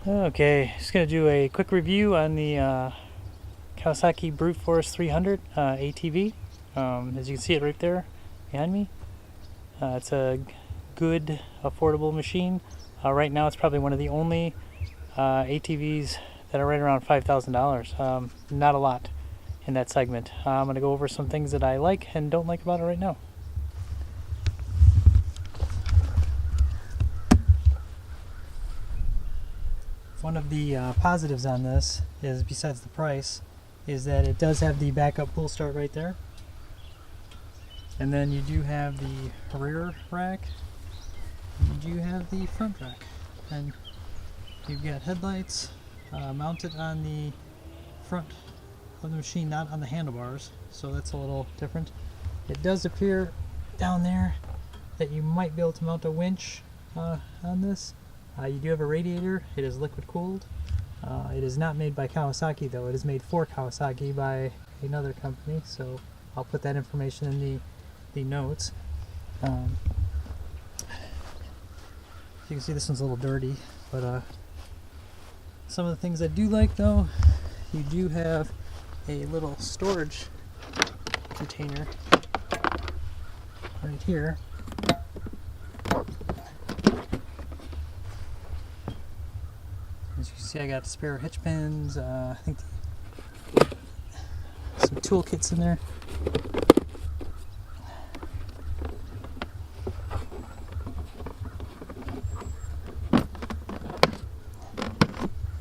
Okay, just going to do a quick review on the Kawasaki Brute Force 300 ATV. As you can see it right there behind me. It's a good, affordable machine. Right now it's probably one of the only ATVs that are right around $5,000. Not a lot in that segment. I'm going to go over some things that I like and don't like about it right now. One of the positives on this is, besides the price, is that it does have the backup pull start right there. And then you do have the rear rack. You do have the front rack. And you've got headlights mounted on the front of the machine, not on the handlebars. So that's a little different. It does appear down there that you might be able to mount a winch on this. You do have a radiator. It is liquid cooled. It is not made by Kawasaki though. It is made for Kawasaki by another company, so I'll put that information in the notes. You can see this one's a little dirty, but some of the things I do like though, you do have a little storage container right here. As you can see, I got spare hitch pins, I think some tool kits in there.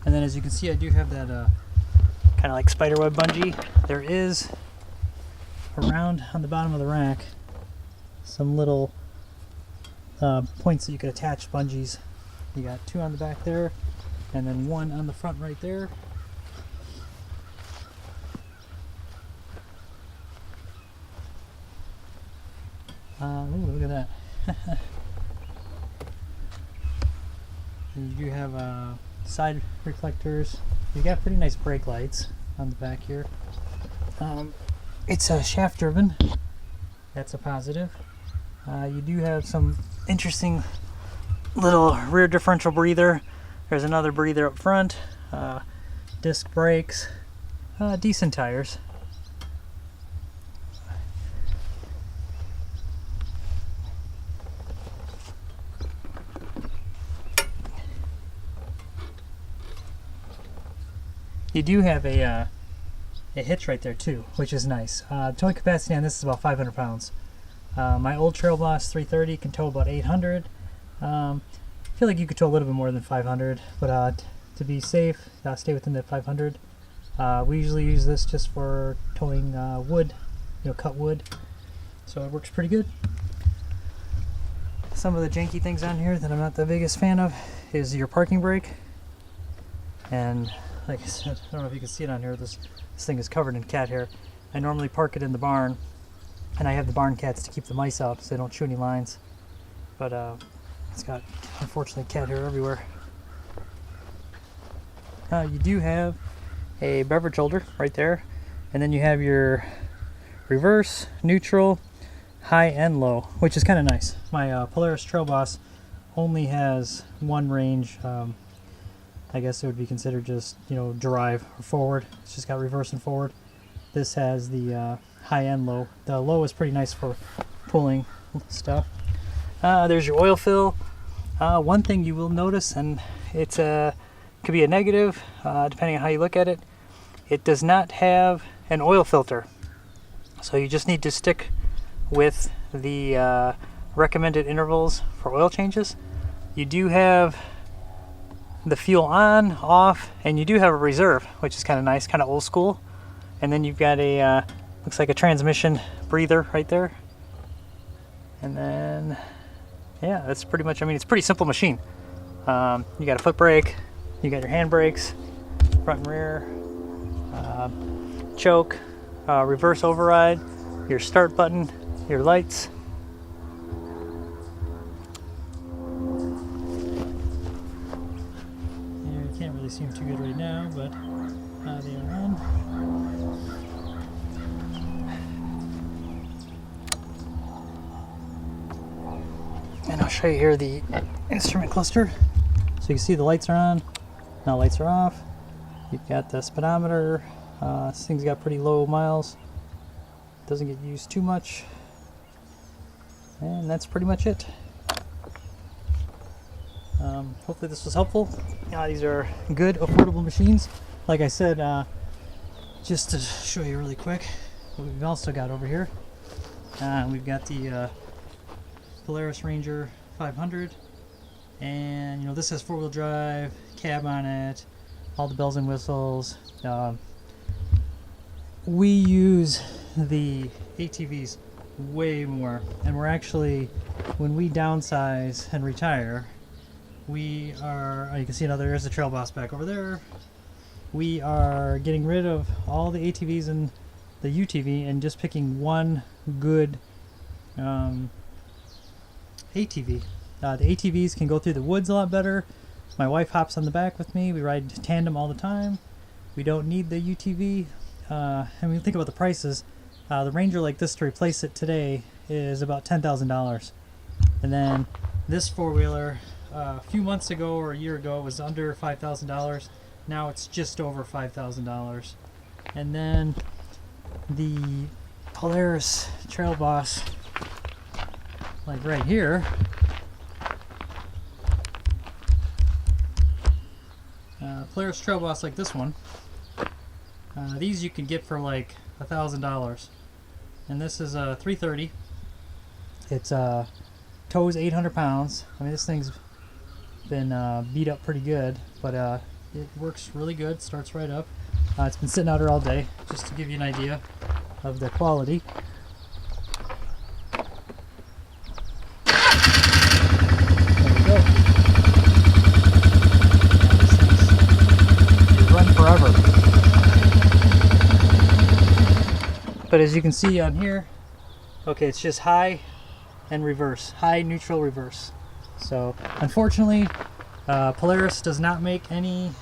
And then as you can see, I do have that kind of like spiderweb bungee. There is around on the bottom of the rack some little points that you could attach bungees. You got two on the back there, and then one on the front right there. Ooh, look at that. And you do have side reflectors. You got pretty nice brake lights on the back here. It's shaft driven. That's a positive. You do have some interesting little rear differential breather. There's another breather up front, disc brakes, decent tires. You do have a hitch right there too, which is nice. Towing capacity on this is about 500 pounds. My old trailboss 330 can tow about 800. I feel like you could tow a little bit more than 500, but to be safe, stay within that 500. We usually use this just for towing wood, cut wood, so it works pretty good. Some of the janky things on here that I'm not the biggest fan of is your parking brake. And like I said, I don't know if you can see it on here, this thing is covered in cat hair. I normally park it in the barn, and I have the barn cats to keep the mice out so they don't chew any lines. But it's got, unfortunately, cat hair everywhere. You do have a beverage holder right there, and then you have your reverse, neutral, high, and low, which is kind of nice. My Polaris trailboss only has one range. I guess it would be considered just, drive or forward. It's just got reverse and forward. This has the high and low. The low is pretty nice for pulling stuff. There's your oil fill. One thing you will notice, and it could be a negative depending on how you look at it, it does not have an oil filter. So you just need to stick with the recommended intervals for oil changes. You do have the fuel on, off, and you do have a reserve, which is kind of nice, kind of old school. And then you've got a, looks like a transmission breather right there. And then, yeah, that's pretty much, it's a pretty simple machine. You got a foot brake, you got your hand brakes, front and rear, choke, reverse override, your start button, your lights. You can't really see them too good right now, but they are on. And I'll show you here the instrument cluster. So you can see the lights are on. Now lights are off. You've got the speedometer. This thing's got pretty low miles. Doesn't get used too much. And that's pretty much it. Hopefully this was helpful. These are good, affordable machines. Like I said, just to show you really quick, what we've also got over here. We've got the Polaris Ranger 500, and you know, this has four-wheel drive, cab on it, all the bells and whistles. We use the ATVs way more, and we're actually, when we downsize and retire, we are, you can see another, there's the trailboss back over there. We are getting rid of all the ATVs and the UTV and just picking one good ATV. The ATVs can go through the woods a lot better. My wife hops on the back with me. We ride tandem all the time. We don't need the UTV. I mean, think about the prices. The Ranger like this, to replace it today, is about $10,000. And then this four-wheeler, a few months ago or a year ago, was under $5,000. Now it's just over $5,000. And then the Polaris trailboss, like right here, Polaris trailboss like this one, these you can get for like $1,000. And this is a 330. It's tows 800 pounds. I mean, this thing's been beat up pretty good, but it works really good. Starts right up. It's been sitting out here all day, just to give you an idea of the quality. There we go. These things run forever. But as you can see on here, okay, it's just high and reverse. High, neutral, reverse. So unfortunately, Polaris does not make any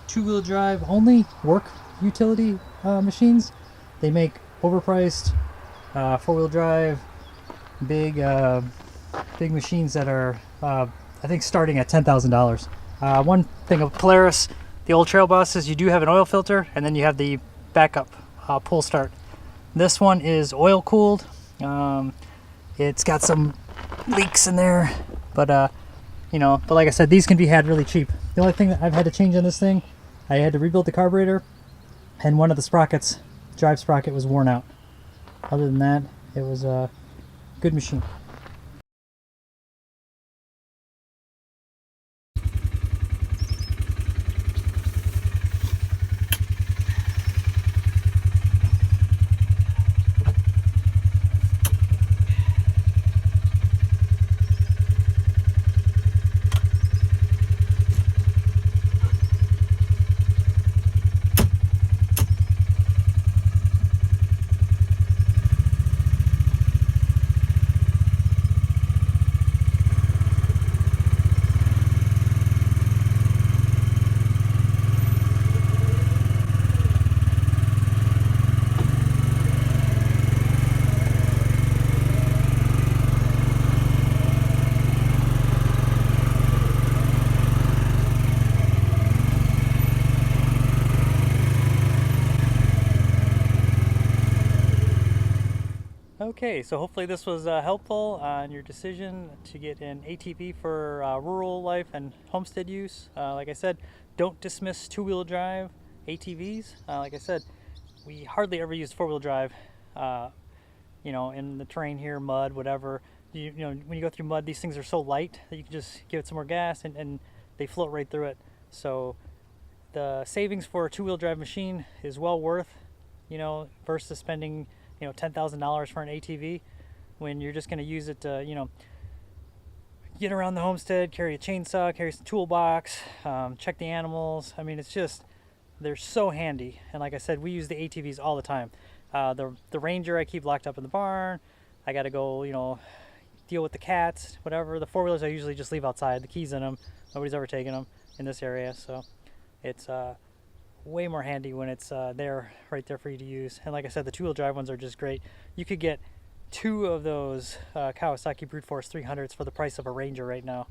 two-wheel drive, only work utility machines. They make overpriced four-wheel drive big machines that are I think starting at $10,000. One thing of Polaris, the old trail buses, you do have an oil filter, and then you have the backup pull start. This one is oil cooled. It's got some leaks in there, but you know, but like I said, these can be had really cheap. The only thing that I've had to change on this thing, I had to rebuild the carburetor, and one of the sprockets, drive sprocket, was worn out. Other than that, it was a good machine. Okay, so hopefully this was helpful on your decision to get an ATV for rural life and homestead use. Like I said, don't dismiss two-wheel drive ATVs. Like I said, we hardly ever use four-wheel drive, you know, in the terrain here, mud, whatever. You know, when you go through mud, these things are so light that you can just give it some more gas and they float right through it. So the savings for a two-wheel drive machine is well worth, you know, versus spending, you know, $10,000 for an ATV when you're just going to use it to, you know, get around the homestead, carry a chainsaw, carry some toolbox, check the animals. I mean, it's just, they're so handy. And like I said, we use the ATVs all the time. The Ranger I keep locked up in the barn. I got to go, you know, deal with the cats, whatever. The four-wheelers I usually just leave outside, the keys in them. Nobody's ever taken them in this area, so it's way more handy when it's there, right there for you to use. And like I said, the two-wheel drive ones are just great. You could get 2 of those Kawasaki Brute Force 300s for the price of a Ranger right now,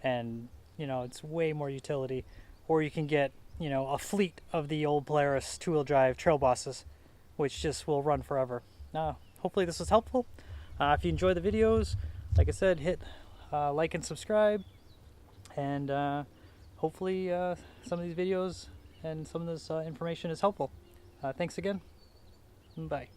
and you know, it's way more utility. or you can get, you know, a fleet of the old Polaris two-wheel drive trail bosses, which just will run forever. Hopefully this was helpful. If you enjoy the videos, like I said, hit like and subscribe, and hopefully some of these videos and some of this information is helpful. Thanks again. Bye.